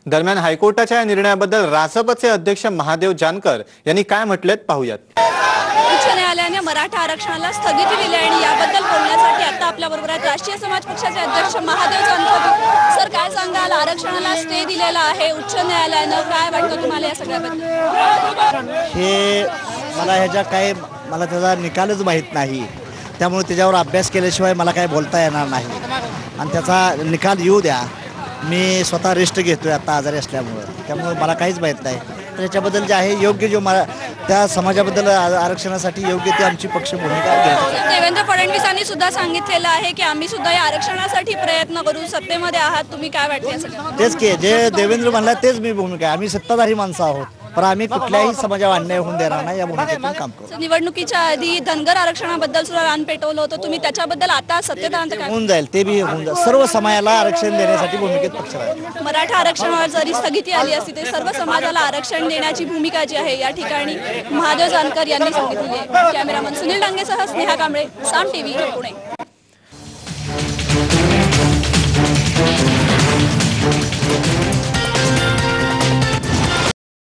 दरम्यान हायकोर्टाच्या या निर्णयाबद्दल रासपचे अध्यक्ष महादेव जानकर यांनी काय म्हटलेत पाहूयात। उच्च न्यायालयाने मराठा आरक्षणाला स्थगिती दिली आणि याबद्दल बोलण्यासाठी आता आपल्या बरोबर आहेत राष्ट्रीय समाज पक्षाचे अध्यक्ष महादेव जानकर। सर, काय सांगाल? आरक्षणाला स्टे दिलेला आहे उच्च न्यायालयानं, काय वाटतं तुम्हाला या सगळ्याबद्दल? हे मला त्याचा निकालच माहीत नाही, त्यामुळे त्याच्यावर अभ्यास केल्याशिवाय मला काय बोलता येणार नाही आणि त्याचा निकाल येऊ द्या। मी स्वतः रेस्ट घेतोय आता आजारी असल्यामुळे, त्यामुळे मला काहीच माहीत नाही। त्याच्याबद्दल जे आहे योग्य त्या समाजाबद्दल आरक्षणासाठी योग्य ती आमची पक्ष भूमिका घेतो। देवेंद्र फडणवीसांनी सुद्धा सांगितलेलं आहे की आम्ही सुद्धा या आरक्षणासाठी प्रयत्न करू, सत्तेमध्ये आहात तुम्ही, काय वाटते? तेच की जे देवेंद्र म्हणला तेच मी भूमिका आहे। आम्ही सत्ताधारी माणसं आहोत, पण आम्ही कुठल्याही समाजावर अन्याय होऊन देणार नाही या भूमिकेतून काम करू। निवडणुकीच्या आधी धनगर आरक्षणाबद्दल सुद्धा रान पेटवलं होतं तुम्ही, त्याच्याबद्दल आता सत्तेत होऊन जाईल, ते बी होऊन जाईल। सर्व समाजाला आरक्षण देण्यासाठी भूमिकेत पक्ष आहे। मराठा आरक्षणावर जरी स्थगिती आली असती तरी सर्व समाजाला आरक्षण देण्याची भूमिका जी आहे या ठिकाणी महादेव जानकर यांनी सांगितलेली आहे। कॅमेरामन सुनील डांगेसह स्नेहा कांबळे, साम टीव्ही, पुणे।